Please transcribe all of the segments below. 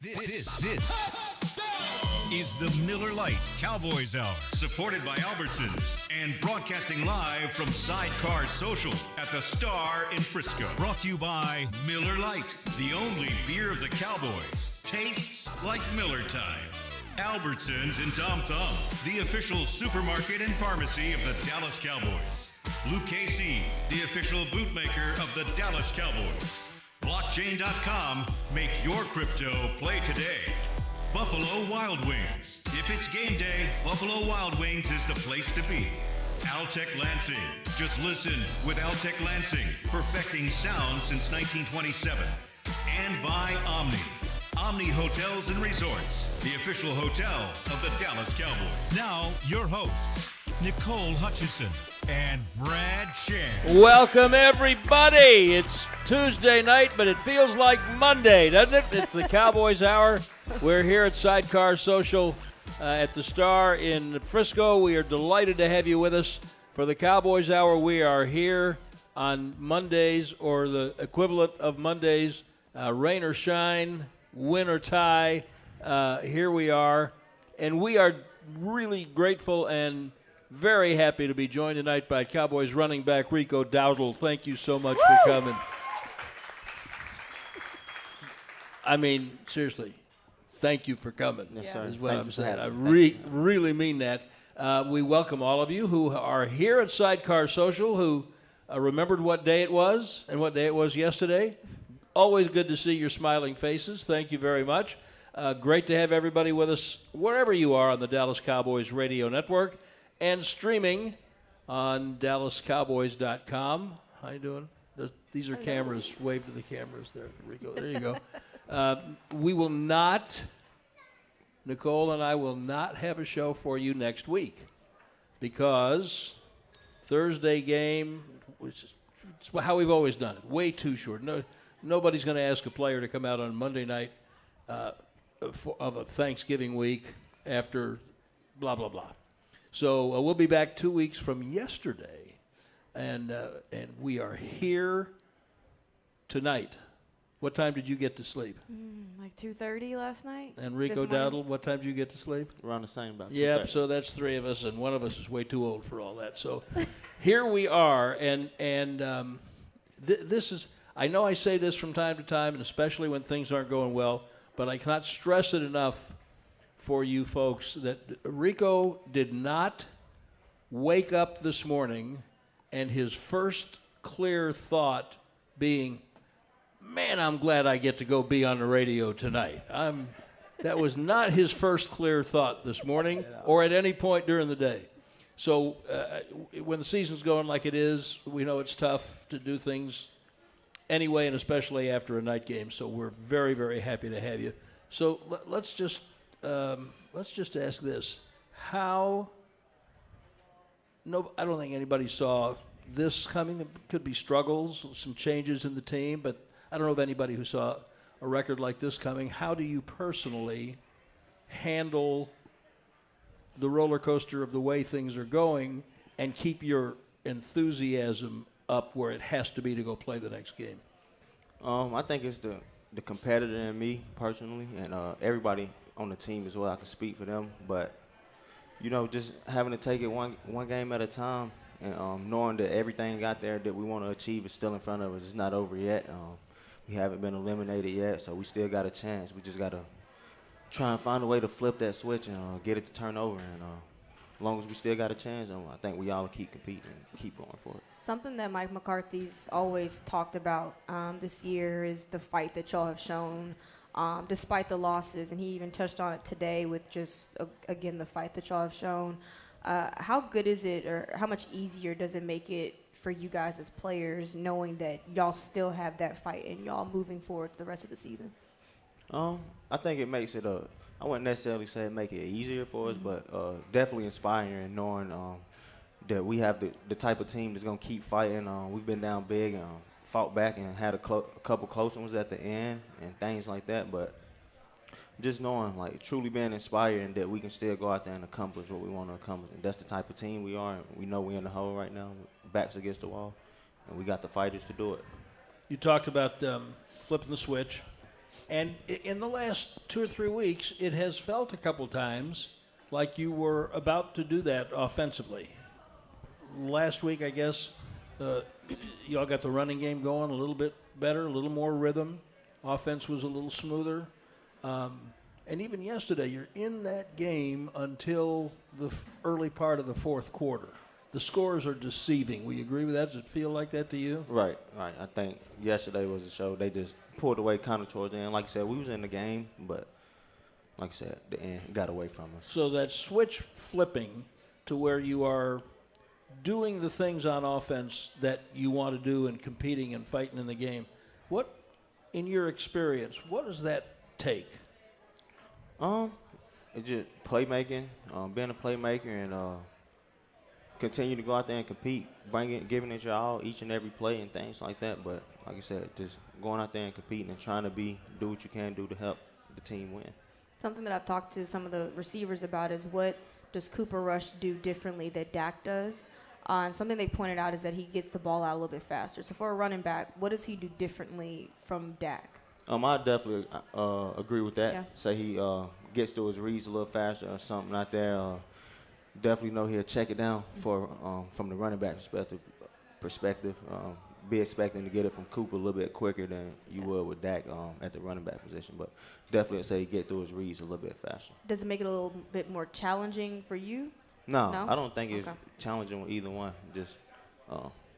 This is the Miller Lite Cowboys Hour, supported by Albertsons and broadcasting live from Sidecar Social at the Star in Frisco. Brought to you by Miller Lite, the only beer of the Cowboys. Tastes like Miller time. Albertsons and Tom Thumb, the official supermarket and pharmacy of the Dallas Cowboys. Luke Casey, the official bootmaker of the Dallas Cowboys. Blockchain.com, make your crypto play today. Buffalo Wild Wings. If it's game day, Buffalo Wild Wings is the place to be. Altec Lansing. Just listen with Altec Lansing, perfecting sound since 1927. And by Omni. Omni Hotels and Resorts, the official hotel of the Dallas Cowboys. Now, your hosts, Nicole Hutchison and Brad Shand. Welcome, everybody. It's Tuesday night, but it feels like Monday, doesn't it? It's the Cowboys Hour. We're here at Sidecar Social at the Star in Frisco. We are delighted to have you with us for the Cowboys Hour. We are here on Mondays, or the equivalent of Mondays, rain or shine, win or tie. Here we are, and we are really grateful and very happy to be joined tonight by Cowboys running back Rico Dowdle. Thank you so much for coming. I mean, seriously, thank you for coming. Yes, sir. Is what Thank I'm you for saying. I having me. really mean that. We welcome all of you who are here at Sidecar Social, who remembered what day it was and what day it was yesterday. Always good to see your smiling faces. Thank you very much. Great to have everybody with us wherever you are on the Dallas Cowboys radio network and streaming on DallasCowboys.com. How you doing? These are cameras. Wave to the cameras there, Rico. There you go. We will not, Nicole and I will not have a show for you next week because Thursday game, which is how we've always done it, way too short. Nobody's going to ask a player to come out on Monday night of a Thanksgiving week after blah, blah, blah. So we'll be back 2 weeks from yesterday, and we are here tonight. What time did you get to sleep? Like 2:30 last night. And Rico Dowdle, what time did you get to sleep? Around the same, about 2:30. Yep, so that's three of us, and one of us is way too old for all that. So here we are, and this is, I know I say this from time to time, and especially when things aren't going well, but I cannot stress it enough for you folks that Rico did not wake up this morning and his first clear thought being, man, I'm glad I get to go be on the radio tonight. That was not his first clear thought this morning or at any point during the day. So when the season's going like it is, we know it's tough to do things anyway, and especially after a night game. So we're very, very happy to have you. So let's just ask this: I don't think anybody saw this coming. There could be struggles, some changes in the team, but I don't know of anybody who saw a record like this coming. How do you personally handle the roller coaster of the way things are going and keep your enthusiasm up where it has to be to go play the next game? I think it's the competitor in me personally, and everybody on the team as well. I can speak for them, but just having to take it one game at a time, and knowing that everything out there that we want to achieve is still in front of us. It's not over yet. We haven't been eliminated yet, so we still got a chance. We just got to try and find a way to flip that switch and get it to turn over. And as long as we still got a chance, I think we all keep competing and keep going for it. Something that Mike McCarthy's always talked about this year is the fight that y'all have shown despite the losses, and he even touched on it today with just, again, the fight that y'all have shown. How good is it, or how much easier does it make it for you guys as players knowing that y'all still have that fight and y'all moving forward to the rest of the season? I think it makes it I wouldn't necessarily say it make it easier for us, but definitely inspiring, knowing that we have the type of team that's going to keep fighting. We've been down big and fought back and had a couple close ones at the end and things like that, but just knowing, like, truly being inspired and that we can still go out there and accomplish what we want to accomplish. And that's the type of team we are. And we know we're in the hole right now, backs against the wall, and we got the fighters to do it. You talked about flipping the switch. And in the last 2 or 3 weeks, it has felt a couple times like you were about to do that offensively. Last week, I guess, y'all got the running game going a little bit better, a little more rhythm. Offense was a little smoother. And even yesterday, you're in that game until the early part of the fourth quarter. The scores are deceiving. Will you agree with that? Does it feel like that to you? Right. I think yesterday was a show. They just pulled away kind of towards the end. Like you said, we was in the game, but like I said, the end got away from us. So that switch flipping to where you are doing the things on offense that you want to do and competing and fighting in the game, what, in your experience, what does that take? It's just playmaking, being a playmaker, and continue to go out there and compete, giving it your all each and every play and things like that. But like I said, just going out there and competing and trying to do what you can do to help the team win. Something that I've talked to some of the receivers about is what does Cooper Rush do differently that Dak does? And something they pointed out is that he gets the ball out a little bit faster. So for a running back, what does he do differently from Dak? I definitely agree with that. Yeah. Say he gets to his reads a little faster or something out there. Definitely know he'll check it down for from the running back perspective. Be expecting to get it from Cooper a little bit quicker than you would with Dak at the running back position. But definitely I'd say he get through his reads a little bit faster. Does it make it a little bit more challenging for you? No? No? I don't think it's challenging with either one. Just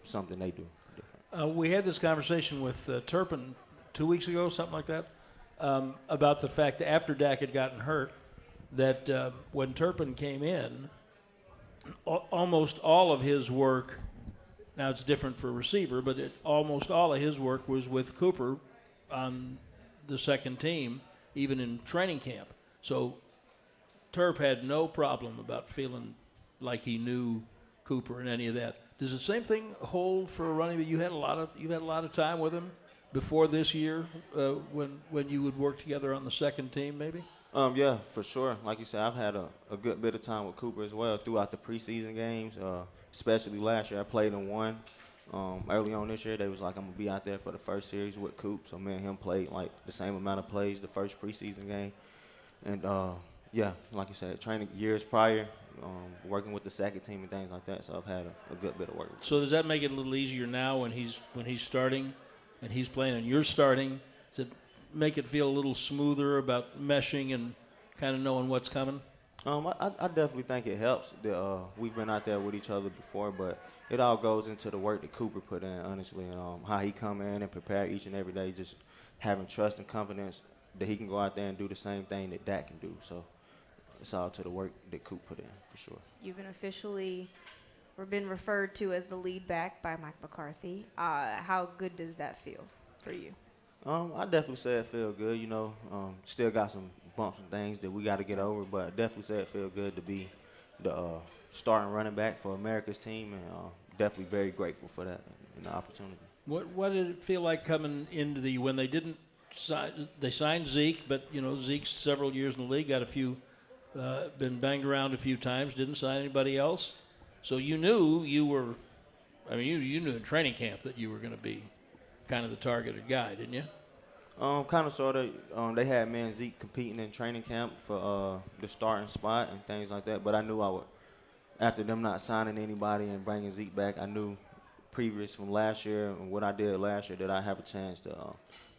something they do different. We had this conversation with Turpin 2 weeks ago, something like that, about the fact that after Dak had gotten hurt, that when Turpin came in, almost all of his work, now it's different for a receiver, but almost all of his work was with Cooper on the second team, even in training camp. So Turp had no problem about feeling like he knew Cooper and any of that. Does the same thing hold for a running back? You had a lot of time with him before this year when you would work together on the second team, maybe? Yeah, for sure. Like you said, I've had a good bit of time with Cooper as well throughout the preseason games, especially last year. I played in one. Early on this year, they was like, I'm going to be out there for the first series with Coop. So me and him played like the same amount of plays the first preseason game. And, yeah, like you said, training years prior, working with the second team and things like that. So I've had a good bit of work with him. So does that make it a little easier now when he's starting and he's playing and you're starting? Does it make it feel a little smoother about meshing and kind of knowing what's coming? I definitely think it helps. We've been out there with each other before, but it all goes into the work that Cooper put in, honestly, and how he come in and prepare each and every day, just having trust and confidence that he can go out there and do the same thing that Dak can do. So it's all to the work that Coop put in, for sure. You've been officially been referred to as the lead back by Mike McCarthy. How good does that feel for you? I definitely say it feel good. You know, still got some bumps and things that we got to get over, but I definitely say it feel good to be the starting running back for America's team, and definitely very grateful for that and the opportunity. What did it feel like coming into when they didn't sign? They signed Zeke, but you know Zeke's several years in the league, got a few, been banged around a few times, didn't sign anybody else. So you knew you were, I mean, you knew in training camp that you were going to be kind of the targeted guy, didn't you? Kind of, sort of. They had me and Zeke competing in training camp for the starting spot and things like that. But I knew I would, after them not signing anybody and bringing Zeke back, I knew previous from last year and what I did last year that I have a chance to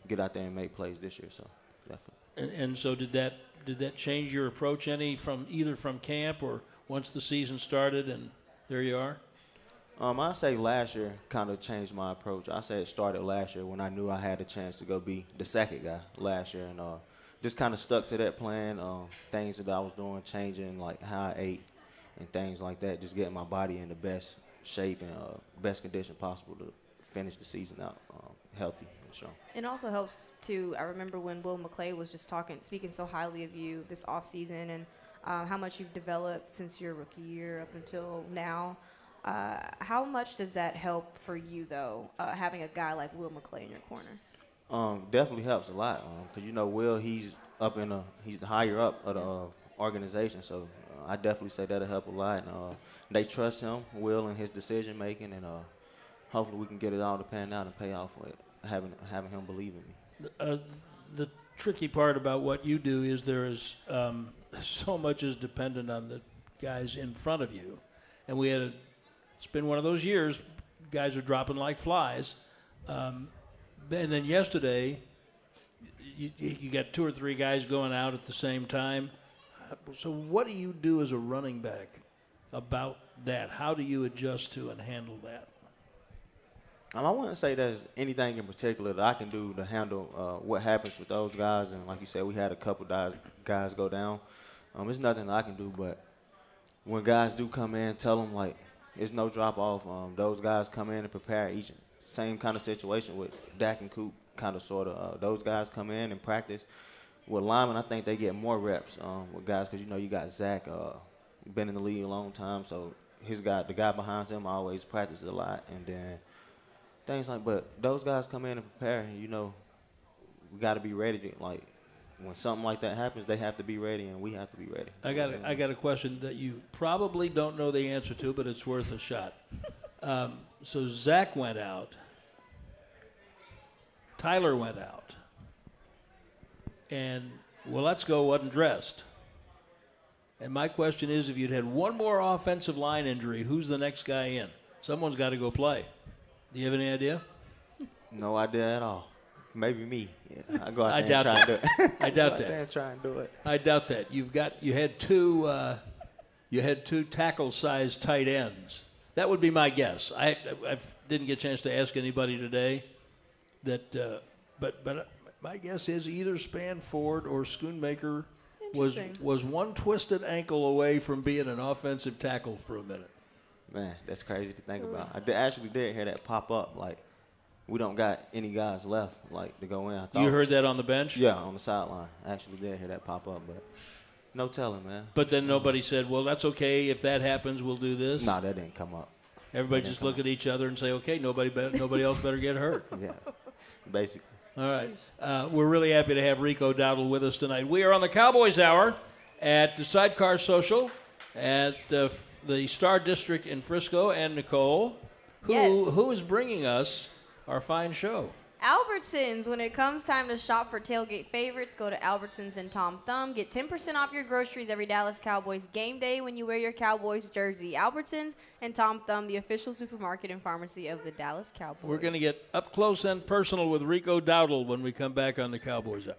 get out there and make plays this year. So definitely. And so did that change your approach any either from camp or once the season started and there you are? I say last year kind of changed my approach. I say it started last year when I knew I had a chance to go be the second guy last year, and just kind of stuck to that plan. Things that I was doing, changing like how I ate and things like that, just getting my body in the best shape and best condition possible to finish the season out healthy and strong. It also helps too. I remember when Will McClay was just speaking so highly of you this offseason and how much you've developed since your rookie year up until now. How much does that help for you, though, having a guy like Will McClay in your corner? Definitely helps a lot because, you know, Will, he's higher up of the organization, so I definitely say that'll help a lot. And they trust him, Will, in his decision-making, and hopefully we can get it all to pan out and pay off with having him believe in me. the tricky part about what you do is there is so much is dependent on the guys in front of you. And it's been one of those years, guys are dropping like flies. And then yesterday, you got 2 or 3 guys going out at the same time. So what do you do as a running back about that? How do you adjust to and handle that? I wouldn't say there's anything in particular that I can do to handle what happens with those guys. And like you said, we had a couple guys go down. It's nothing that I can do, but when guys do come in, tell them, like, it's no drop-off. Those guys come in and prepare each same kind of situation with Dak and Coop, kind of, sort of. Those guys come in and practice. With linemen, I think they get more reps with guys because, you got Zach, been in the league a long time, so the guy behind him always practices a lot. And then things like, but those guys come in and prepare, and, we got to be ready to, like, when something like that happens, they have to be ready, and we have to be ready. I got a question that you probably don't know the answer to, but it's worth a shot. So Zach went out. Tyler went out. And Let's Go wasn't dressed. And my question is, if you'd had one more offensive line injury, who's the next guy in? Someone's got to go play. Do you have any idea? No idea at all. Maybe me. Yeah, I go out I there and try and do it. I doubt go out that. there and try and do it. I doubt that. You had two tackle-sized tight ends. That would be my guess. I didn't get a chance to ask anybody today. But my guess is either Spanford or Schoonmaker was one twisted ankle away from being an offensive tackle for a minute. Man, that's crazy to think about. I actually did hear that pop up. Like, we don't got any guys left, like, to go in. You heard that on the bench? Yeah, on the sideline. I actually did hear that pop up, but no telling, man. But then nobody said, well, that's okay. If that happens, we'll do this? Nah, that didn't come up. Everybody just look at each other and say, okay, nobody else better get hurt. Yeah, basically. All right. We're really happy to have Rico Dowdle with us tonight. We are on the Cowboys Hour at the Sidecar Social at the Star District in Frisco. And Nicole, who is bringing us our fine show? Albertsons. When it comes time to shop for tailgate favorites, go to Albertsons and Tom Thumb. Get 10% off your groceries every Dallas Cowboys game day when you wear your Cowboys jersey. Albertsons and Tom Thumb, the official supermarket and pharmacy of the Dallas Cowboys. We're going to get up close and personal with Rico Dowdle when we come back on the Cowboys Hour.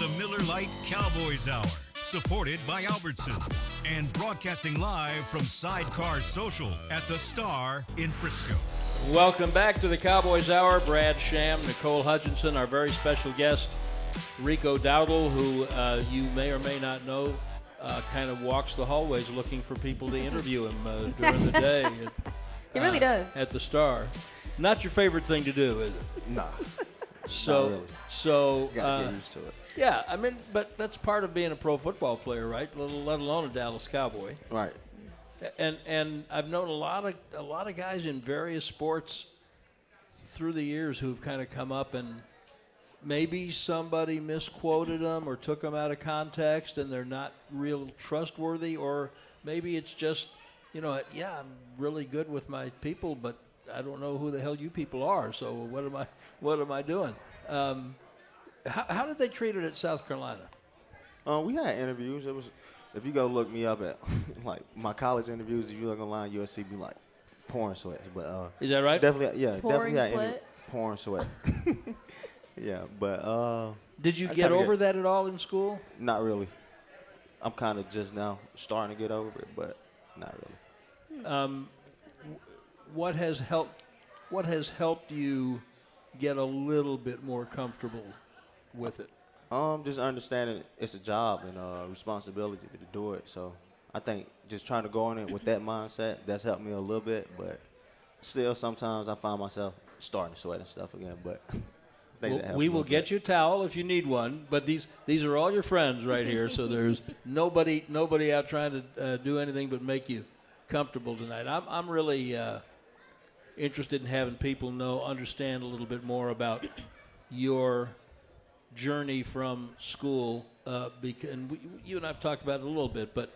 the Miller Lite Cowboys Hour, supported by Albertsons and broadcasting live from Sidecar Social at the Star in Frisco. Welcome back to the Cowboys Hour. Brad Sham, Nicole Hutchinson, our very special guest, Rico Dowdle, who you may or may not know, kind of walks the hallways looking for people to interview him during the day. He really does. At the Star. Not your favorite thing to do, is it? Nah. So, Not really. so Gotta get used to it. yeah, I mean, but that's part of being a pro football player, right? Let alone a Dallas Cowboy. Right. And I've known a lot of guys in various sports through the years who've kind of come up and maybe somebody misquoted them or took them out of context and they're not real trustworthy, or maybe it's just, yeah, I'm really good with my people, but I don't know who the hell you people are. So what am I doing? How did they treat it at South Carolina? We had interviews. It was, if you go look me up at like my college interviews, if you look online, USC be like pouring sweat. But is that right? Definitely, yeah, Pouring definitely sweat? Pouring sweat. Yeah, but Did you get over that at all in school? Not really. I'm kind of just now starting to get over it, but not really. What has helped you get a little bit more comfortable with it? Just understanding it's a job and responsibility to do it. So I think just trying to go in it with that mindset, that's helped me a little bit. But still, sometimes I find myself starting to sweat and stuff again. But I think that helps we a will little get bit. you a towel if you need one. But these are all your friends right here. So there's nobody out trying to do anything but make you comfortable tonight. I'm really interested in having people understand a little bit more about your journey from school, and you and I've talked about it a little bit, but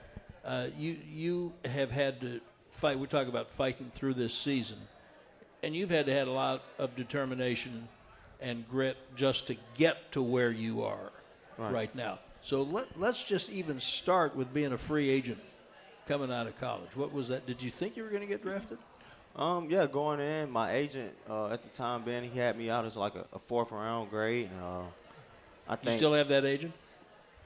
you have had to fight. We talk about fighting through this season, and you've had to have a lot of determination and grit just to get to where you are right now. So let's just even start with being a free agent coming out of college. What was that? Did you think you were going to get drafted? Yeah, going in, my agent at the time, Ben, he had me out as like a fourth round grade. And, I think You still have that agent?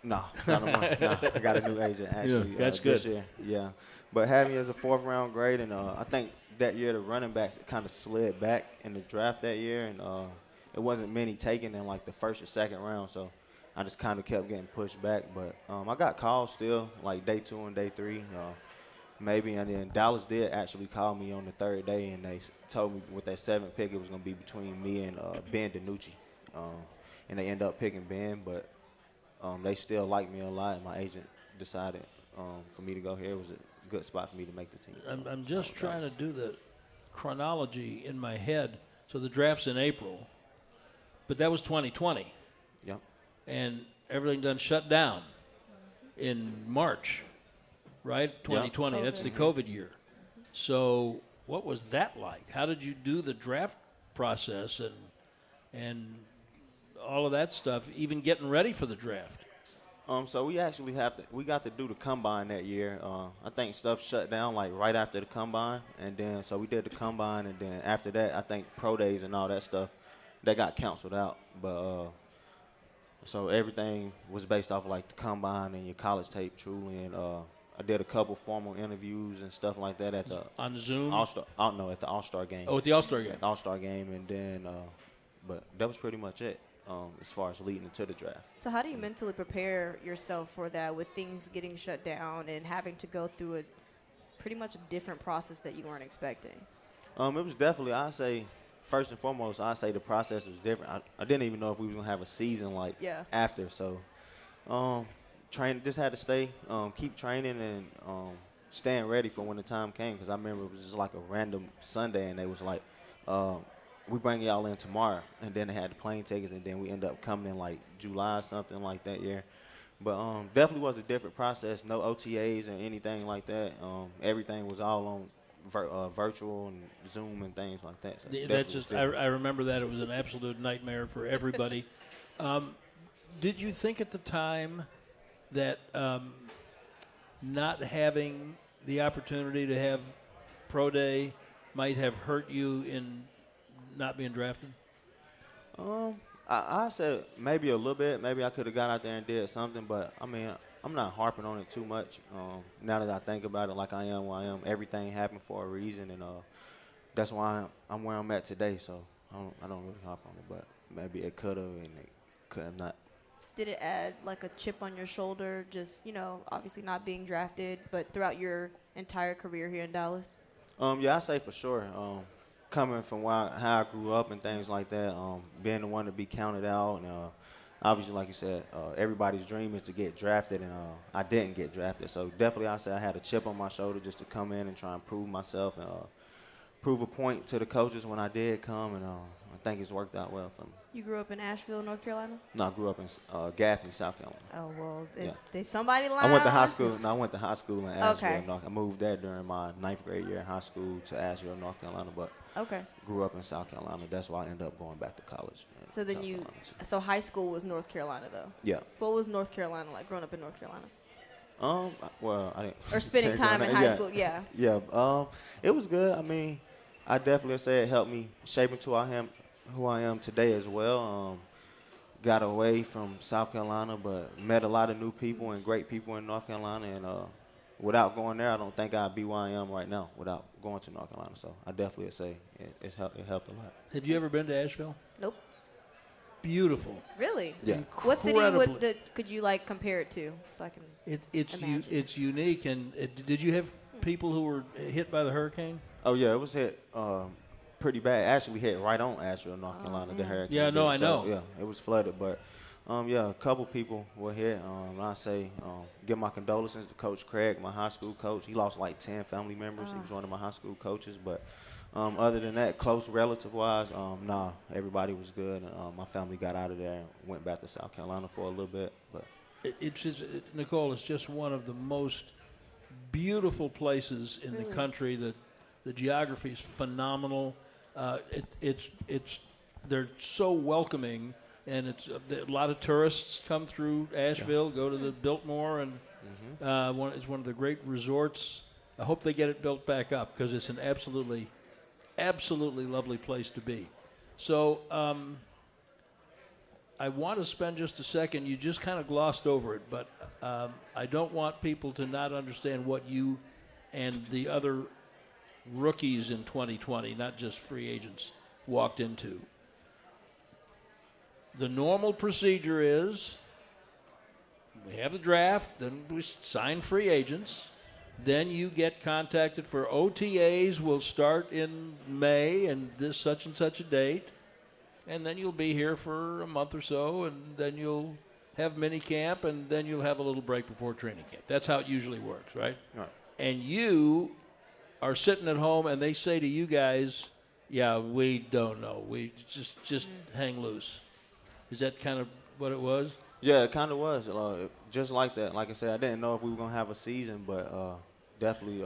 No, not no more. No, I got a new agent actually. That's this good. year. Yeah, but had me as a fourth round grade, and I think that year the running backs kind of slid back in the draft that year, and it wasn't many taken in like the first or second round, so I just kind of kept getting pushed back. But I got calls still, like day 2 and day 3, maybe, and then Dallas did actually call me on the third day, and they told me with that 7th pick it was going to be between me and Ben DiNucci, and they ended up picking Ben, but they still liked me a lot, and my agent decided for me to go here. It was a good spot for me to make the team. I'm just trying to do the chronology in my head. So the draft's in April, but that was 2020. Yep. And everything done shut down in March, right? 2020. Yep. That's the COVID year. So what was that like? How did you do the draft process and all of that stuff, even getting ready for the draft? So we actually we got to do the combine that year. I think stuff shut down like right after the combine, and then so we did the combine, and then after that, I think pro days and all that stuff that got canceled out. But so everything was based off of like the combine and your college tape, truly. And I did a couple formal interviews and stuff like that at the On Zoom? All-Star. No, at the All-Star game. Oh, at the All-Star game. At the All-Star game, and then but that was pretty much it. As far as leading into the draft. So how do you mentally prepare yourself for that with things getting shut down and having to go through a pretty much a different process that you weren't expecting? It was definitely, I say, first and foremost, I say the process was different. I didn't even know if we was going to have a season after. So just had to keep training and staying ready for when the time came, because I remember it was just like a random Sunday, and they was like, we bring y'all in tomorrow, and then they had the plane tickets, and then we end up coming in like July, something like that year. But definitely was a different process. No OTAs or anything like that. Everything was all on virtual and Zoom and things like that. So That's just I remember that it was an absolute nightmare for everybody. Did you think at the time that not having the opportunity to have pro day might have hurt you in not being drafted? I said maybe a little bit. Maybe I could have got out there and did something, but I mean, I'm not harping on it too much. Now that I think about it, like I am where I am, everything happened for a reason, and that's why I'm where I'm at today. So I don't really harp on it, but maybe it could have and it could have not. Did it add like a chip on your shoulder, just, obviously not being drafted, but throughout your entire career here in Dallas? Yeah, I say for sure. Coming from how I grew up and things like that, being the one to be counted out, and obviously, like you said, everybody's dream is to get drafted, and I didn't get drafted. So definitely, I say I had a chip on my shoulder just to come in and try and prove myself and prove a point to the coaches when I did come, and I think it's worked out well for me. You grew up in Asheville, North Carolina? No, I grew up in Gaffney, South Carolina. Oh, well, Yeah. they somebody lying. I went to high school. No, I went to high school in Asheville. Okay. I moved there during my 9th grade year in high school to Asheville, North Carolina, but Okay. grew up in South Carolina. That's why I ended up going back to college. in So then South you, Carolina. so high school was North Carolina, though. Yeah. What was North Carolina like, growing up in North Carolina? Well, I didn't. Or spending say time growing in up- high school, yeah. Yeah. It was good. I mean, I definitely say it helped me shape into who I am today as well. Got away from South Carolina, but met a lot of new people and great people in North Carolina. And without going there, I don't think I'd be where I am right now without going to North Carolina. So I definitely would say it helped a lot. Have you ever been to Asheville? Nope. Beautiful. Really? Yeah. What city Incredibly. could you, like, compare it to, so I can imagine? It's unique. And did you have people who were hit by the hurricane? Oh, yeah, it was hit pretty bad. Actually, we hit right on Asheville, North Carolina, the man. hurricane. Yeah, no, did. I So, know. yeah, it was flooded. But, yeah, a couple people were hit. I say give my condolences to Coach Craig, my high school coach. He lost like 10 family members. He was one of my high school coaches. But other than that, close relative-wise, nah, everybody was good. My family got out of there and went back to South Carolina for a little bit. But Nicole, it's just one of the most beautiful places in the country. The geography is phenomenal. They're so welcoming, and a lot of tourists come through Asheville, go to the Biltmore, and it's one of the great resorts. I hope they get it built back up because it's an absolutely lovely place to be. So I want to spend just a second. You just kind of glossed over it, but I don't want people to not understand what you and the other rookies in 2020, not just free agents, walked into. The normal procedure is we have the draft, then we sign free agents, then you get contacted for OTAs. Will start in May and this such and such a date, and then you'll be here for a month or so, and then you'll have mini camp, and then you'll have a little break before training camp. That's how it usually works, right? Right. And you are sitting at home, and they say to you guys, yeah, we don't know. We just hang loose. Is that kind of what it was? Yeah, it kind of was. Just like that. Like I said, I didn't know if we were going to have a season, but definitely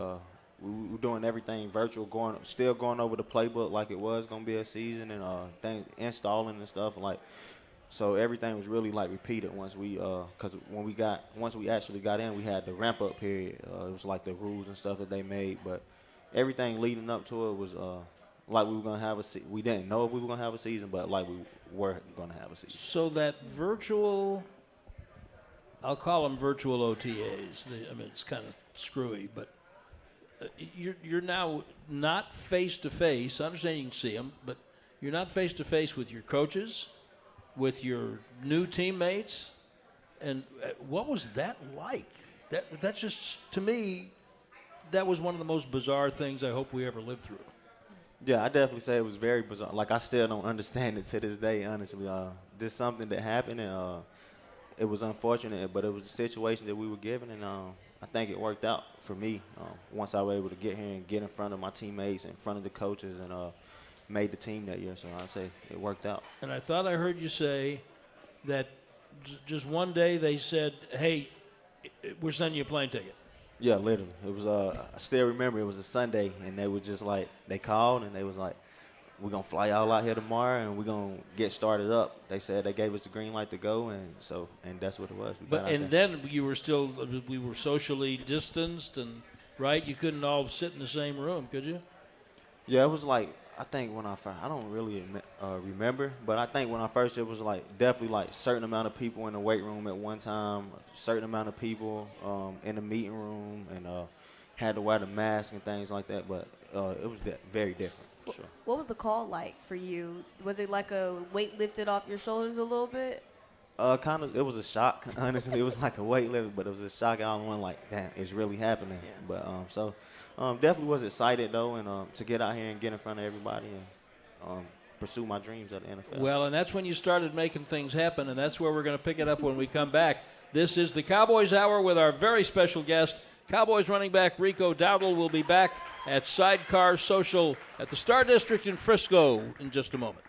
we were doing everything virtual, still going over the playbook like it was going to be a season, and installing and stuff. So everything was really like repeated once because once we actually got in, we had the ramp up period. It was like the rules and stuff that they made, but everything leading up to it was like we were going to have we didn't know if we were going to have a season, but like we were going to have a season. So that virtual, I'll call them virtual OTAs. It's kind of screwy, but you're now not face to face. I understand you can see them, but you're not face to face with your coaches, with your new teammates. And what was that like? That's just, to me, that was one of the most bizarre things I hope we ever lived through. Yeah, I definitely say it was very bizarre. Like, I still don't understand it to this day, honestly. Just something that happened, and it was unfortunate, but it was a situation that we were given, and I think it worked out for me once I was able to get here and get in front of my teammates, in front of the coaches, and made the team that year. So I'd say it worked out. And I thought I heard you say that just one day they said, hey, we're sending you a plane ticket. Yeah, literally. It was. I still remember it was a Sunday, and they were just like, they called and they was like, "We're gonna fly y'all out here tomorrow, and we're gonna get started up." They said they gave us the green light to go, and that's what it was. Then you were we were socially distanced, and right, you couldn't all sit in the same room, could you? Yeah, it was like I think when I first, I don't really remember, but I think when I first, it was like definitely like certain amount of people in the weight room at one time, a certain amount of people in the meeting room, and had to wear the mask and things like that. But it was very different for sure. What was the call like for you? Was it like a weight lifted off your shoulders a little bit? Kind of, it was a shock. Honestly, it was like a weight lift, but it was a shock. I was like, damn, it's really happening. Yeah. But definitely was excited though, and to get out here and get in front of everybody and pursue my dreams at the NFL. Well, and that's when you started making things happen, and that's where we're going to pick it up when we come back. This is the Cowboys Hour with our very special guest, Cowboys running back Rico Dowdle. Will be back at Sidecar Social at the Star District in Frisco in just a moment.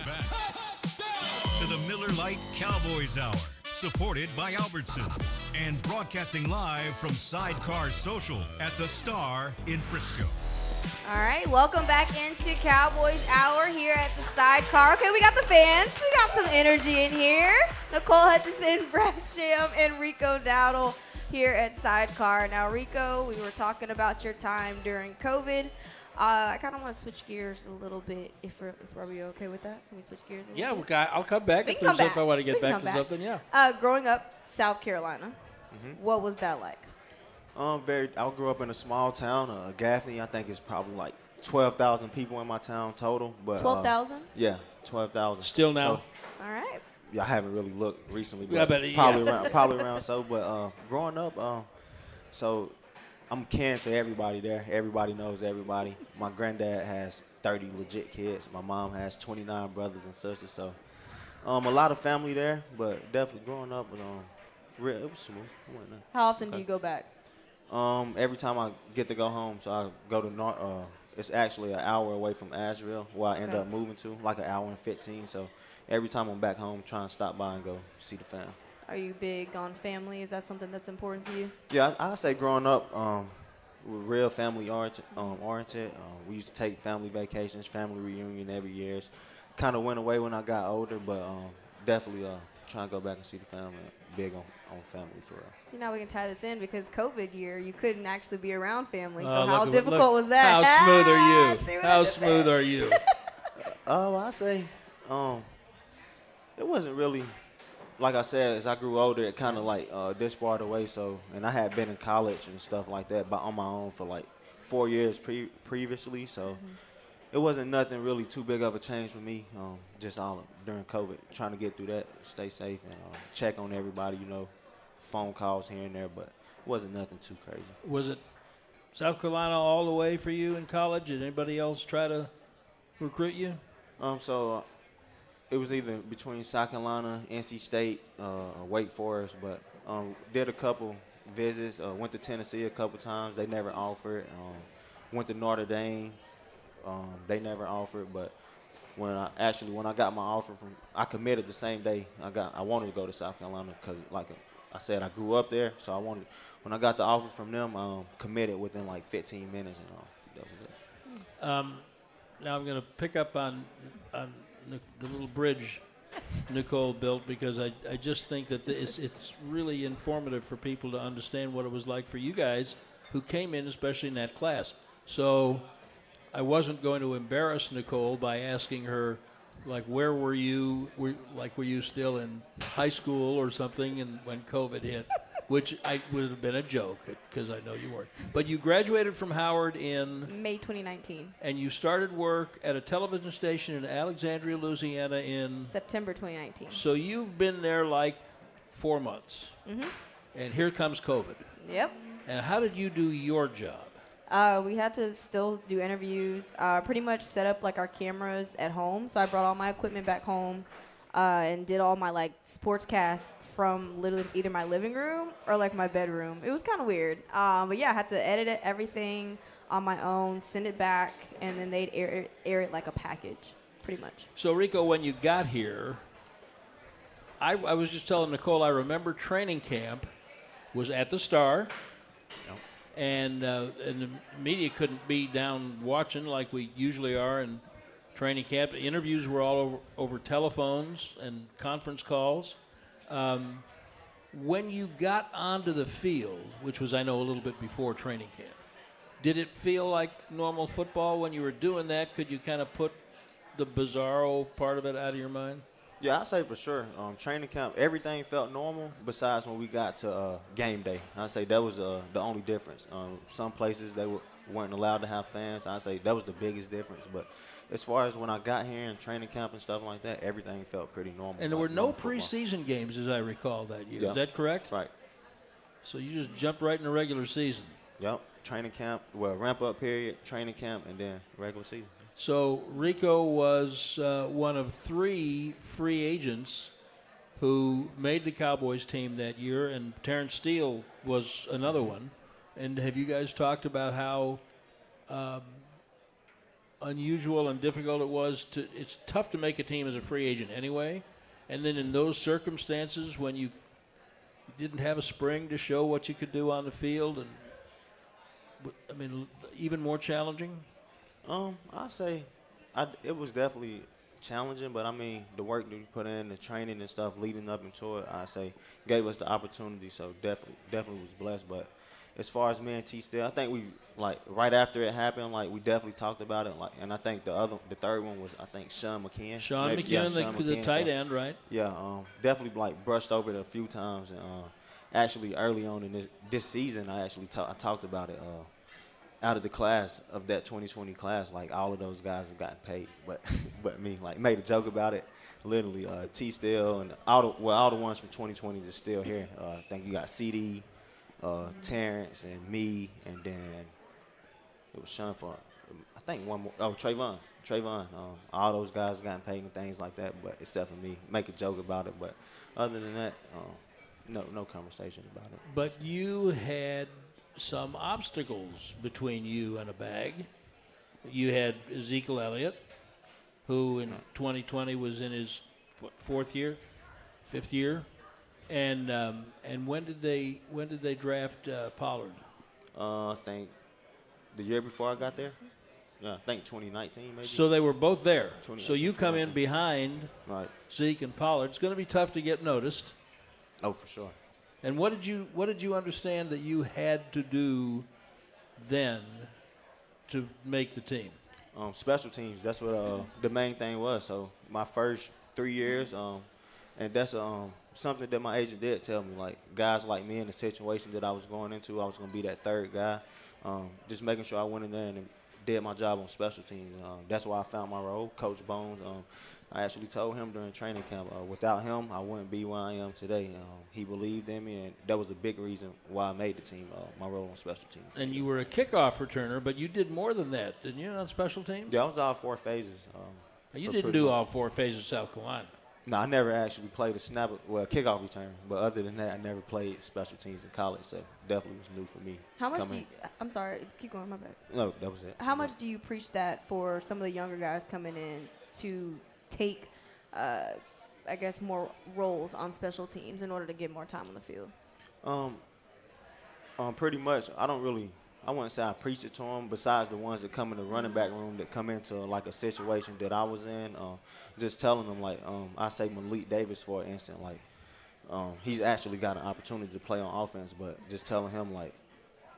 Back to the Miller Lite Cowboys Hour, supported by Albertsons and broadcasting live from Sidecar Social at the Star in Frisco. All right, welcome back into Cowboys Hour here at the Sidecar. Okay, we got the fans. We got some energy in here. Nicole Hutchison, Brad Sham, and Rico Dowdle here at Sidecar. Now, Rico, we were talking about your time during COVID. I kind of want to switch gears a little bit. Are we okay with that? Can we switch gears a little bit? I'll come back if I want to get back to something. Yeah. Growing up, South Carolina, what was that like? I grew up in a small town, Gaffney. I think it's probably like 12,000 people in my town total. But 12,000? Yeah, 12,000. Still now. So, all right. Yeah, I haven't really looked recently, but yeah, probably around so. But growing up, so I'm kin to everybody there. Everybody knows everybody. My granddad has 30 legit kids. My mom has 29 brothers and sisters. So a lot of family there, but definitely growing up, it was smooth. How often do you go back? Every time I get to go home, so I go to it's actually an hour away from Asheville, where I end up moving to, like an hour and 15. So every time I'm back home, trying to stop by and go see the fam. Are you big on family? Is that something that's important to you? Yeah, I say growing up, we're real family oriented. We used to take family vacations, family reunion every year. Kind of went away when I got older, but definitely trying to go back and see the family. Big on family for real. See, now we can tie this in because COVID year, you couldn't actually be around family. So Oh, how look, difficult was that? How smooth are See you? what I How did smooth there? are you? I say, it wasn't really, like I said, as I grew older, it kind of like disbarred away. So, and I had been in college and stuff like that, but on my own for like 4 years previously. So, it wasn't nothing really too big of a change for me. Just all during COVID, trying to get through that, stay safe, and check on everybody. Phone calls here and there, but it wasn't nothing too crazy. Was it South Carolina all the way for you in college? Did anybody else try to recruit you? So it was either between South Carolina, NC State, Wake Forest, but did a couple visits. Went to Tennessee a couple times. They never offered. Went to Notre Dame. They never offered, but when I got my offer I committed the same day. I wanted to go to South Carolina because, like I said, I grew up there, so when I got the offer from them, committed within like 15 minutes, and that was it. Now I'm going to pick up on the little bridge Nicole built because I just think that it's really informative for people to understand what it was like for you guys who came in, especially in that class. So I wasn't going to embarrass Nicole by asking her, like, where were you? Were you still in high school or something and when COVID hit? Which would have been a joke because I know you weren't. But you graduated from Howard in May 2019. And you started work at a television station in Alexandria, Louisiana in September 2019. So you've been there like 4 months. Mm-hmm. And here comes COVID. Yep. And how did you do your job? We had to still do interviews, pretty much set up like our cameras at home. So I brought all my equipment back home and did all my like sports casts from literally either my living room or like my bedroom. It was kind of weird. But yeah, I had to edit everything on my own, send it back, and then they'd air it like a package, pretty much. So Rico, when you got here, I was just telling Nicole, I remember training camp was at the Star. Yep. And the media couldn't be down watching like we usually are in training camp. Interviews were all over telephones and conference calls. When you got onto the field, which was, I know, a little bit before training camp, did it feel like normal football when you were doing that? Could you kind of put the bizarro part of it out of your mind? Yeah, I'd say for sure. Training camp, everything felt normal besides when we got to game day. I'd say that was the only difference. Some places they weren't allowed to have fans. I'd say that was the biggest difference. But as far as when I got here in training camp and stuff like that, everything felt pretty normal. And there were no preseason games, as I recall, that year. Yeah. Is that correct? Right. So you just jumped right in the regular season. Yep. Training camp, ramp-up period, training camp, and then regular season. So Rico was one of 3 free agents who made the Cowboys team that year, and Terrence Steele was another one. And have you guys talked about how unusual and difficult it was it's tough to make a team as a free agent anyway, and then in those circumstances when you didn't have a spring to show what you could do on the field, and I mean, even more challenging? I say it was definitely challenging, but I mean, the work that we put in, the training and stuff leading up into it, I say gave us the opportunity. So definitely was blessed. But as far as me and T Steele, I think we right after it happened, we definitely talked about it. And I think the third one was Sean McKeon. Sean McKeon, the tight end, right? Yeah, definitely brushed over it a few times. And actually early on in this season, I talked about it. Out of the class of that 2020 class, all of those guys have gotten paid, but me, made a joke about it. Literally, T Steele and all the ones from 2020 that's still here. I think you got CD, Terrence, and me, and then it was Sean for I think one more. Oh, Trayvon. All those guys gotten paid and things like that, but except for me, make a joke about it. But other than that, no conversation about it. But you had some obstacles between you and a bag. You had Ezekiel Elliott, who in 2020 was in his fifth year, and when did they draft Pollard? I think the year before I got there. Yeah, I think 2019 maybe. So they were both there. 2019, So you come in behind right. Zeke and Pollard. It's going to be tough to get noticed. Oh, for sure. And what did you understand that you had to do then to make the team? Special teams. That's what the main thing was. So my first 3 years, and that's something that my agent did tell me. Like guys like me in the situation that I was going into, I was going to be that third guy. Just making sure I went in there and did my job on special teams. That's why I found my role, Coach Bones. I actually told him during training camp, without him, I wouldn't be where I am today. He believed in me, and that was a big reason why I made the team, my role on special teams. And you were a kickoff returner, but you did more than that, didn't you, on special teams? Yeah, I was all 4 phases. You didn't do all 4 phases of South Carolina. No, I never actually played a kickoff return. But other than that, I never played special teams in college, so definitely was new for me. How much do you – I'm sorry, keep going, my bad. No, that was it. How much do you preach that for some of the younger guys coming in to take – I guess more roles on special teams in order to get more time on the field? Pretty much. I wouldn't say I preach it to them. Besides the ones that come in the running back room that come into like a situation that I was in, just telling them like I say Malik Davis for instance, like he's actually got an opportunity to play on offense, but just telling him like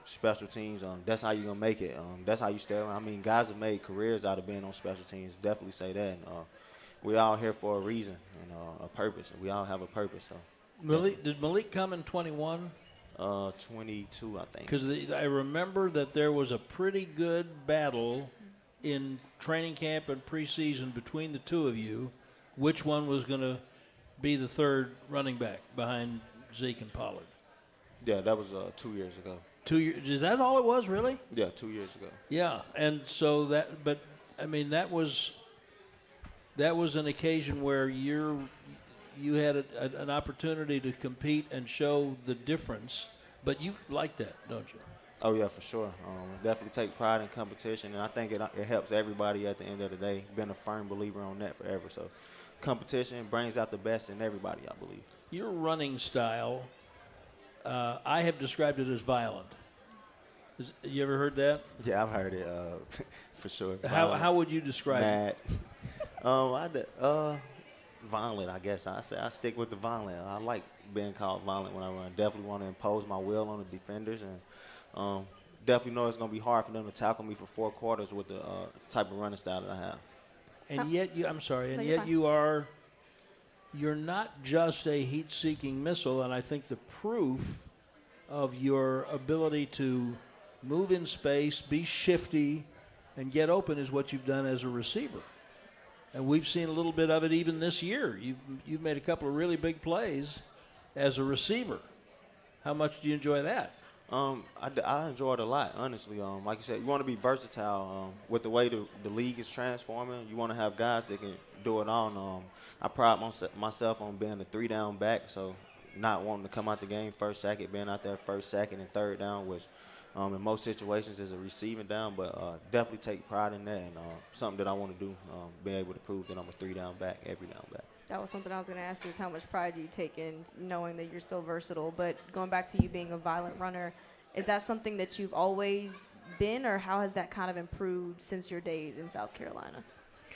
special teams, that's how you're gonna make it. That's how you stay around. I mean, guys have made careers out of being on special teams. Definitely say that. And, we all here for a reason and a purpose, and we all have a purpose. So, Did Malik come in 21? 22, I think. Because I remember that there was a pretty good battle in training camp and preseason between the two of you. Which one was going to be the third running back behind Zeke and Pollard? Yeah, that was 2 years ago. 2 years? Is that all it was, really? Yeah, 2 years ago. Yeah, and so that, but I mean that was an occasion where you had an opportunity to compete and show the difference, but you like that, don't you? Oh, yeah, for sure. Definitely take pride in competition, and I think it helps everybody at the end of the day. Been a firm believer on that forever. So competition brings out the best in everybody, I believe. Your running style, I have described it as violent. You ever heard that? Yeah, I've heard it for sure. How would you describe it? Violent, I guess. I stick with the violent. I like being called violent when I run. Definitely want to impose my will on the defenders, and definitely know it's going to be hard for them to tackle me for 4 quarters with the type of running style that I have. And yet, you're not just a heat-seeking missile, and I think the proof of your ability to move in space, be shifty, and get open is what you've done as a receiver. And we've seen a little bit of it even this year. You've made a couple of really big plays as a receiver. How much do you enjoy that? I enjoy it a lot, honestly. Like you said, you want to be versatile. With the way the league is transforming, you want to have guys that can do it all. I pride myself on being a 3-down back, so not wanting to come out the game first, second, being out there first, second, and third down, which in most situations is a receiving down, but definitely take pride in that, and something that I want to do, be able to prove that I'm a 3-down back, every down back. That was something I was going to ask you, is how much pride you take in knowing that you're so versatile. But going back to you being a violent runner, is that something that you've always been, or how has that kind of improved since your days in South Carolina?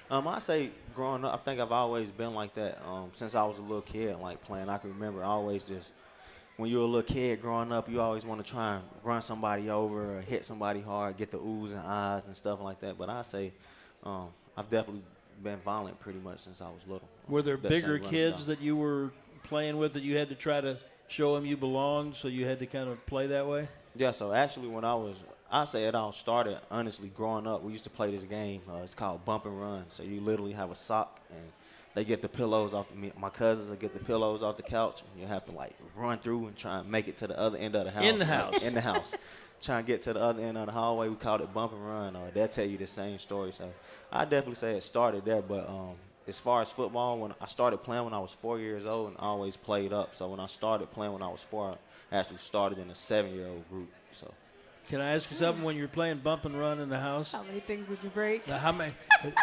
I say growing up, I think I've always been like that since I was a little kid, like playing. I can remember always just, when you're a little kid growing up, you always want to try and run somebody over or hit somebody hard, get the oohs and ahs and stuff like that. But I say I've definitely been violent pretty much since I was little. Were there bigger kids that you were playing with that you had to try to show them you belonged, so you had to kind of play that way? Yeah, so actually when I say it all started, honestly, growing up, we used to play this game. It's called Bump and Run. So you literally have a sock, and they get the pillows off. My cousins will get the pillows off the couch, and you have to, like, run through and try and make it to the other end of the house. In the house. In the house. Try and get to the other end of the hallway. We called it Bump and Run. They'll tell you the same story. So I definitely say it started there. But as far as football, when I started playing when I was 4 years old and always played up. So when I started playing when I was 4, I actually started in a 7-year-old group. So Can I ask you something? When you're playing bump and run in the house, How many things did you break? now, how many?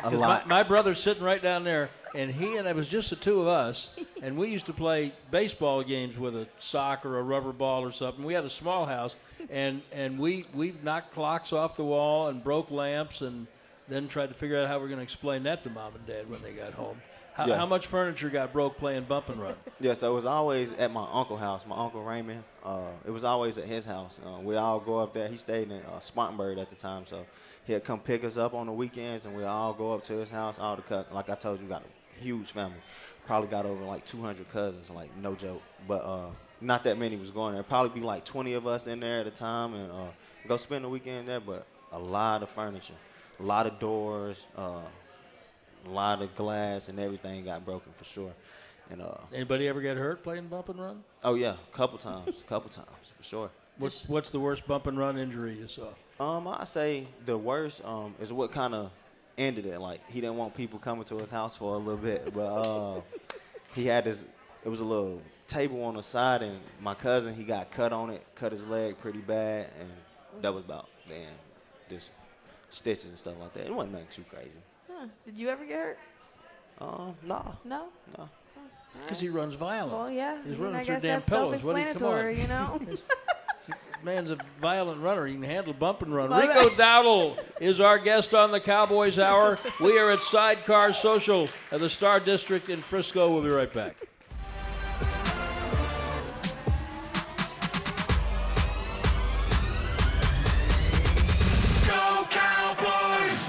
A lot. My brother's sitting right down there, and it was just the two of us, and we used to play baseball games with a sock or a rubber ball or something. We had a small house, and we knocked clocks off the wall and broke lamps, and then tried to figure out how we're going to explain that to Mom and Dad when they got home. Yes. How much furniture got broke playing bump and run? Yeah, so it was always at my uncle's house, my Uncle Raymond. It was always at his house. We all go up there. He stayed in Spartanburg at the time, so he'd come pick us up on the weekends, and we all go up to his house. All the cousins, like I told you, got a huge family. Probably got over like 200 cousins, like no joke. But not that many was going there. Probably be like 20 of us in there at a time, and go spend the weekend there. But a lot of furniture, a lot of doors. A lot of glass and everything got broken for sure. And Anybody ever get hurt playing bump and run? oh yeah, a couple times for sure. What's the worst bump and run injury you saw? I say the worst is what kind of ended it. Like he didn't want people coming to his house for a little bit, but he had this. It was a little table on the side, and my cousin he got cut on it, cut his leg pretty bad, and that was about just stitches and stuff like that. It wasn't nothing too crazy. Huh. Did you ever get hurt? No. No? Because he runs violent. Well, yeah. He's I running guess through damn that's pillows. What do you come on? self-explanatory, you know? Man's a violent runner. He can handle bump and run. Well, Rico Dowdle is our guest on the Cowboys Hour. We are at Sidecar Social at the Star District in Frisco. We'll be right back. Go Cowboys!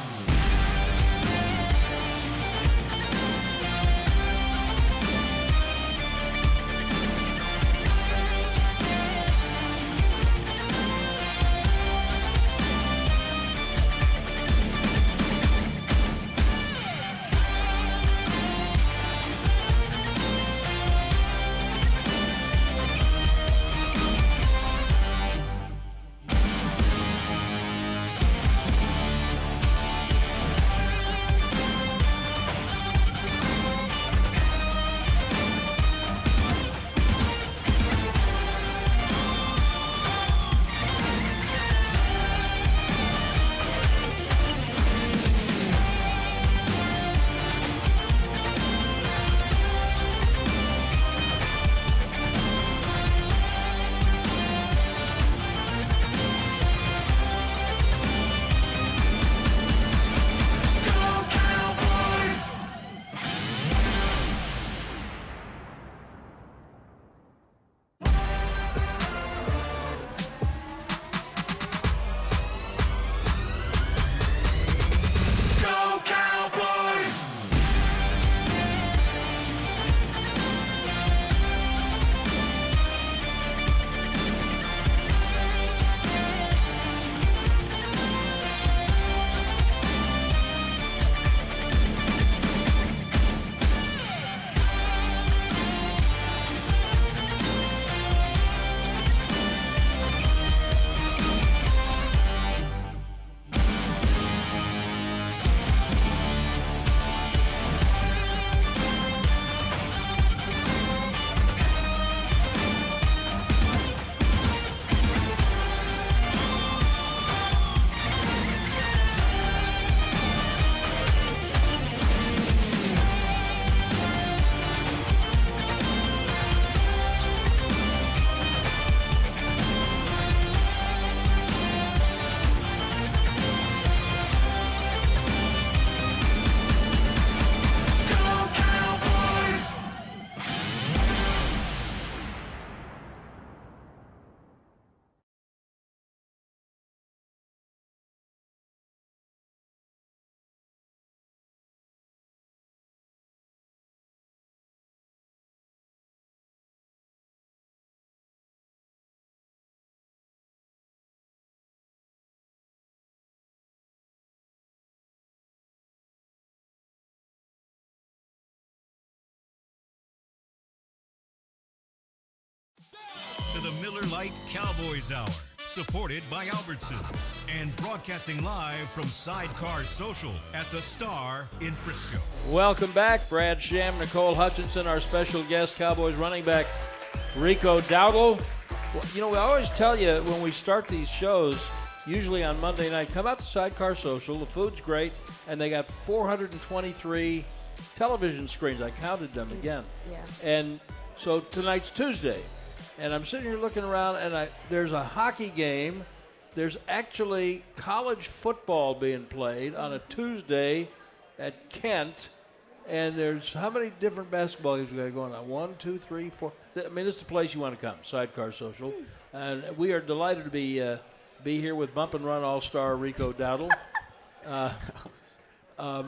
Go Cowboys! Go Cowboys! Go Cowboys! To the Miller Lite Cowboys Hour, supported by Albertsons and broadcasting live from Sidecar Social at the Star in Frisco. Welcome back. Brad Sham, Nicole Hutchinson, our special guest, Cowboys running back Rico Dowdle. Well, you know, we always tell you when we start these shows, usually on Monday night, come out to Sidecar Social. The food's great, and they got 423 television screens. I counted them again. Yeah. And so tonight's Tuesday, and I'm sitting here looking around, and there's a hockey game. There's actually college football being played on a Tuesday at Kent. And there's how many different basketball games we got going on? 1, 2, 3, 4. I mean, it's the place you want to come, Sidecar Social. And we are delighted to be here with Bump and Run All-Star Rico Dowdle. We're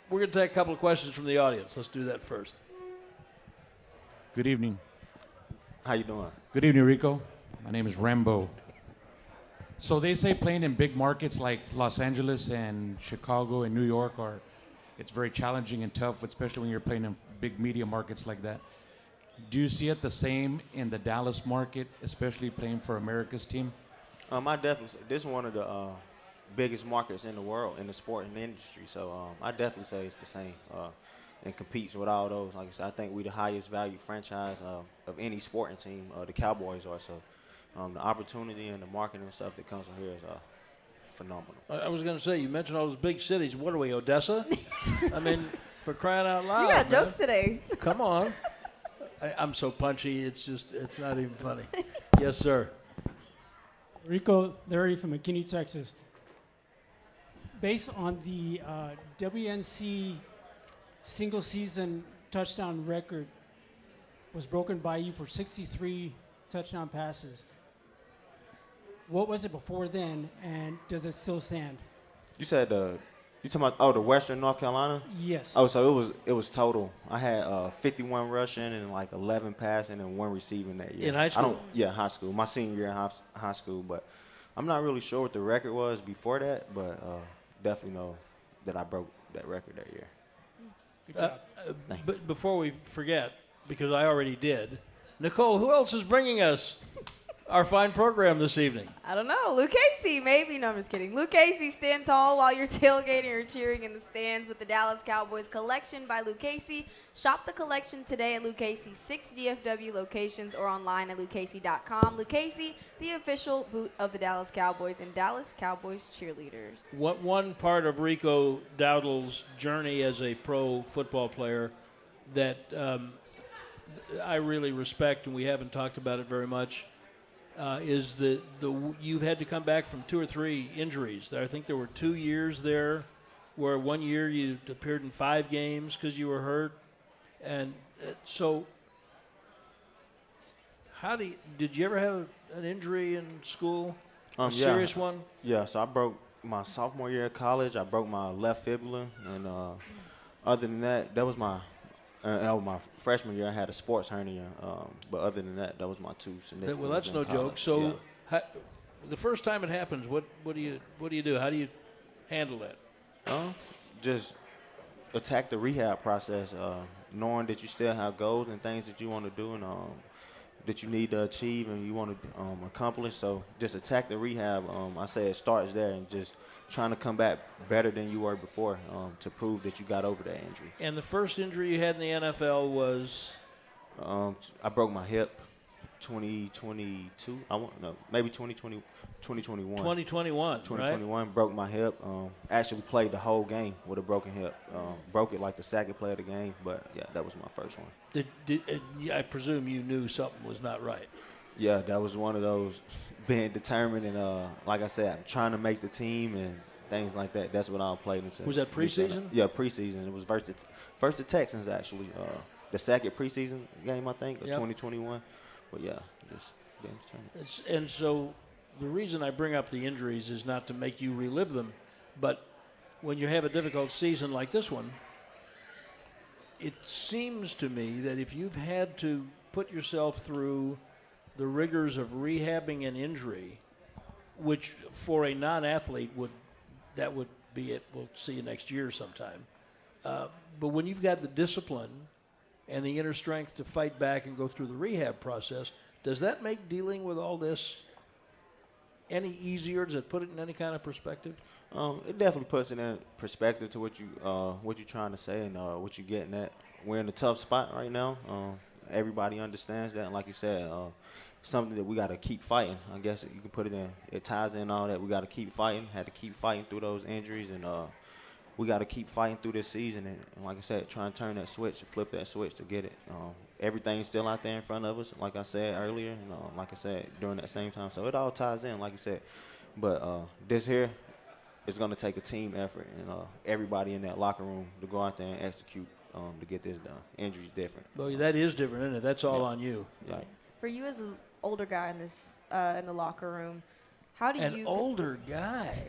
going to take a couple of questions from the audience. Let's do that first. Good evening. How you doing? Good evening, Rico. My name is Rambo. So they say playing in big markets like Los Angeles and Chicago and New York it's very challenging and tough, especially when you're playing in big media markets like that. Do you see it the same in the Dallas market, especially playing for America's team? I definitely. This is one of the biggest markets in the world in the sporting industry. So I definitely say it's the same and competes with all those. Like I said, I think we're the highest value franchise of any sporting team. The Cowboys are. So the opportunity and the marketing and stuff that comes from here is phenomenal. I was going to say, you mentioned all those big cities. What are we, Odessa? I mean, for crying out loud. You got man. jokes today. Come on. I'm so punchy, it's not even funny. Yes, sir. Rico Larry from McKinney, Texas. Based on the WNC single season touchdown record was broken by you for 63 touchdown passes. What was it before then, and does it still stand? You said you talking about the Western North Carolina? Yes. Oh, so it was total. I had 51 rushing and like 11 passing and 1 receiving that year. In high school? High school. My senior year in high school, but I'm not really sure what the record was before that, but definitely know that I broke that record that year. Good job. But before we forget, because I already did, Nicole, who else is bringing us our fine program this evening? I don't know. Luke Casey, maybe. No, I'm just kidding. Luke Casey, stand tall while you're tailgating or cheering in the stands with the Dallas Cowboys collection by Luke Casey. Shop the collection today at Luke Casey's 6 DFW locations or online at lukecasey.com. Luke Casey, the official boot of the Dallas Cowboys and Dallas Cowboys cheerleaders. One part of Rico Dowdle's journey as a pro football player that I really respect, and we haven't talked about it very much, is you've had to come back from 2 or 3 injuries. I think there were 2 years there where one year you appeared in 5 games because you were hurt. And so did you ever have an injury in school, a serious one? Yeah, so I broke my sophomore year of college. I broke my left fibula, and other than that, that was my freshman year. I had a sports hernia, but other than that, that was my 2 significant. Well, that's no joke. So, the first time it happens, what do you do? How do you handle that? Just attack the rehab process, knowing that you still have goals and things that you want to do and that you need to achieve and you want to accomplish. So, just attack the rehab. I say it starts there and just trying to come back better than you were before to prove that you got over that injury. And the first injury you had in the NFL was? I broke my hip 2022. Maybe 2020, 2021. 2021, broke my hip. Actually played the whole game with a broken hip. Broke it like the second play of the game, but, yeah, that was my first one. I presume you knew something was not right. Yeah, that was one of those being determined and, like I said, I'm trying to make the team and things like that. That's what I played into. Was that preseason? Yeah, preseason. It was versus the Texans, actually. The second preseason game, I think, of 2021. But, yeah, just being determined. And so the reason I bring up the injuries is not to make you relive them, but when you have a difficult season like this one, it seems to me that if you've had to put yourself through the rigors of rehabbing an injury, which for a non-athlete would be it. We'll see you next year sometime. But when you've got the discipline and the inner strength to fight back and go through the rehab process, does that make dealing with all this any easier? Does it put it in any kind of perspective? It definitely puts it in perspective to what you're trying to say and what you're getting at. We're in a tough spot right now. everybody understands that. And like you said, something that we got to keep fighting. I guess you can put it in. It ties in all that. We got to keep fighting. Had to keep fighting through those injuries, and we got to keep fighting through this season. And like I said, try and turn that switch, flip that switch to get it. Everything's still out there in front of us, like I said earlier, and like I said during that same time. So it all ties in, like you said. But this here is going to take a team effort, and everybody in that locker room to go out there and execute to get this done. Injury's different. Well, that is different, isn't it? That's all Yeah. on you. Yeah. For you as an older guy in this in the locker room, how do An you? older guy.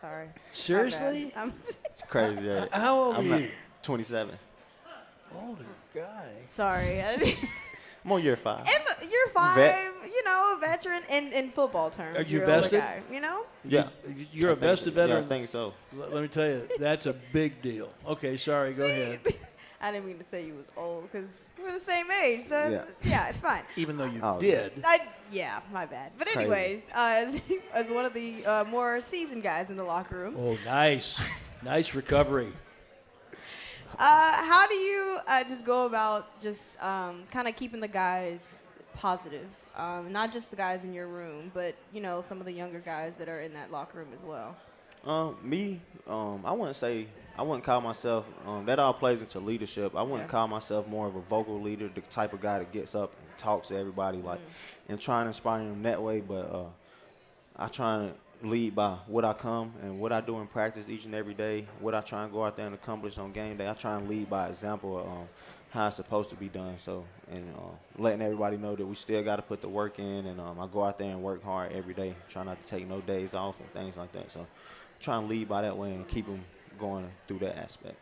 Sorry. My Seriously? bad. It's crazy. Yeah. How old I'm are not you? 27. Older guy. Sorry. I'm on year 5. You're fine. Vet. You know, a veteran in football terms. Are you you're an older vested? guy, you know? Yeah. You're a vested veteran. Yeah, I think so. Let me tell you, that's a big deal. Okay, sorry, go ahead. I didn't mean to say you was old because we're the same age. So Yeah. yeah, it's fine. Even though you Oh, did. Yeah, my bad. But Crazy. anyways, as one of the more seasoned guys in the locker room, Oh, nice. Nice recovery. how do you just go about just kind of keeping the guys positive? Not just the guys in your room, but, you know, some of the younger guys that are in that locker room as well. I wouldn't call myself, that all plays into leadership. I wouldn't call myself more of a vocal leader, the type of guy that gets up and talks to everybody, like, and trying to inspire them that way. But I try to lead by what I come and what I do in practice each and every day, what I try and go out there and accomplish on game day. I try and lead by example of how it's supposed to be done. So, and letting everybody know that we still got to put the work in, and I go out there and work hard every day, try not to take no days off and things like that. So, try and lead by that way and keep them going through that aspect.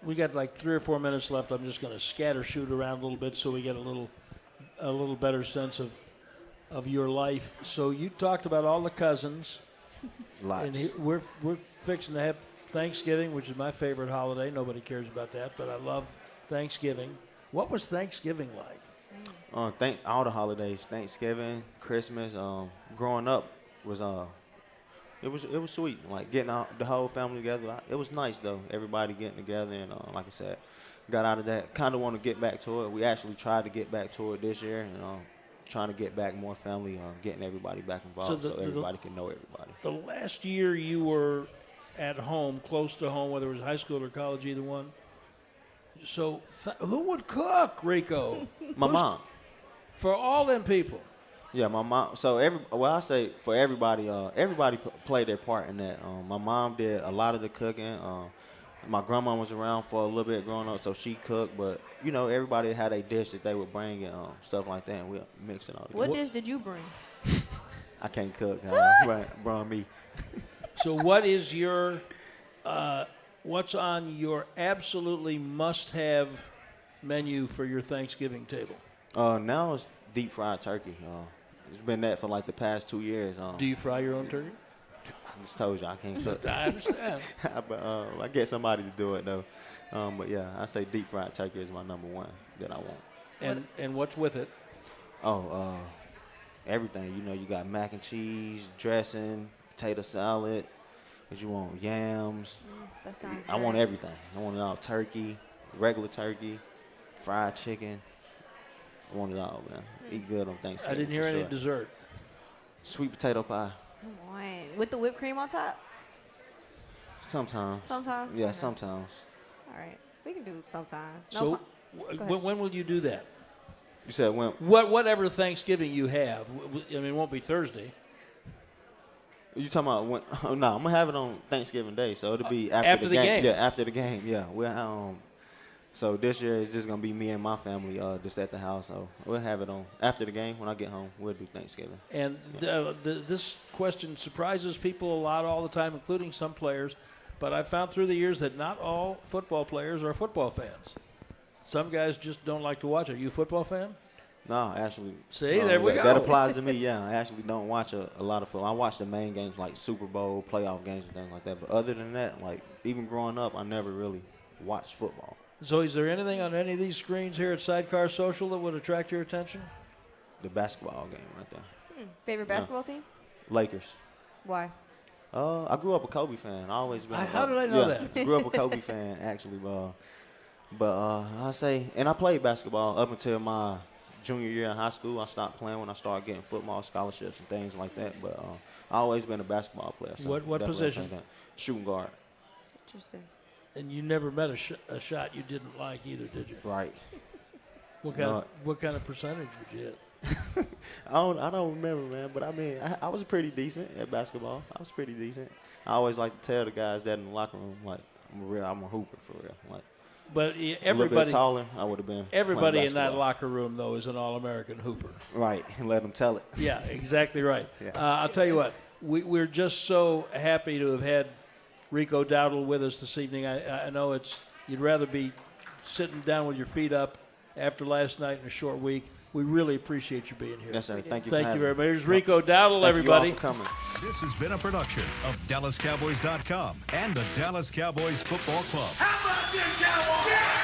We got like 3 or 4 minutes left. I'm just going to scatter shoot around a little bit so we get a little better sense of your life. So you talked about all the cousins. Lots. And we're fixing to have Thanksgiving, which is my favorite holiday. Nobody cares about that, but I love Thanksgiving. What was Thanksgiving like? Thank all the holidays, Thanksgiving, Christmas. Growing up was it was sweet. Like getting the whole family together. It was nice though. Everybody getting together, and like I said, got out of that. Kind of want to get back to it. We actually tried to get back to it this year, and trying to get back more family, getting everybody back involved, so everybody can know everybody. The last year you were at home, close to home, whether it was high school or college, either one. So who would cook, Rico? My mom. For all them people. Yeah, my mom. So I say for everybody, everybody played their part in that. My mom did a lot of the cooking. My grandma was around for a little bit growing up, so she cooked. But you know, everybody had a dish that they would bring and stuff like that, and we mix it all together. What dish did you bring? I can't cook. Bring me. So what is your what's on your absolutely must-have menu for your Thanksgiving table? Now it's deep fried turkey. It's been that for like the past 2 years. Do you fry your own turkey? I just told you I can't cook. I understand. But I get somebody to do it though. But yeah, I say deep fried turkey is my number one that I want. And what's with it? Everything. You know, you got mac and cheese, dressing, potato salad. Cause you want yams. That sounds I want great. everything. I want it all: turkey, regular turkey, fried chicken. I want it all, man. Eat good on Thanksgiving. I didn't hear for any sure. dessert. Sweet potato pie. Come on. With the whipped cream on top? Sometimes. Sometimes? Yeah, Okay. sometimes. All right. We can do it sometimes. No So pro- go ahead. when will you do that? You said when? Whatever Thanksgiving you have. I mean, it won't be Thursday. You talking about when? Oh, no, I'm gonna have it on Thanksgiving Day, so it'll be after the game. Yeah, after the game. Yeah, so this year it's just gonna be me and my family just at the house. So we'll have it on after the game. When I get home, we'll do Thanksgiving. And this question surprises people a lot all the time, including some players. But I've found through the years that not all football players are football fans. Some guys just don't like to watch it. Are you a football fan? No, actually. See, there we that go. applies to me. Yeah, I actually don't watch a lot of football. I watch the main games like Super Bowl, playoff games, and things like that. But other than that, like even growing up, I never really watched football. So is there anything on any of these screens here at Sidecar Social that would attract your attention? The basketball game right there. Favorite basketball team? Lakers. Why? I grew up a Kobe fan. I always been. How did I know that? Grew up a Kobe fan actually. But I say, and I played basketball up until my junior year in high school. I stopped playing when I started getting football scholarships and things like that. But I always been a basketball player. So What definitely position? I think that. Shooting guard. Interesting. And you never met a shot you didn't like either, did you? Right. What kind of percentage would you hit? I don't remember, man. But I mean, I was pretty decent at basketball. I was pretty decent. I always like to tell the guys that in the locker room, like, I'm a hooper for real. Like, But a little bit everybody, taller, I would have been. everybody playing in that basketball. locker room though is an All-American hooper. Right, and let them tell it. Yeah, exactly right. Yeah. I'll tell you what, we're just so happy to have had Rico Dowdle with us this evening. I know you'd rather be sitting down with your feet up after last night in a short week. We really appreciate you being here. Yes, sir. Thank you. Thank for you having very me. much. Here's Rico Dowdle, Thank everybody. You all for coming. This has been a production of DallasCowboys.com and the Dallas Cowboys Football Club. How about this, Cowboys? Yeah!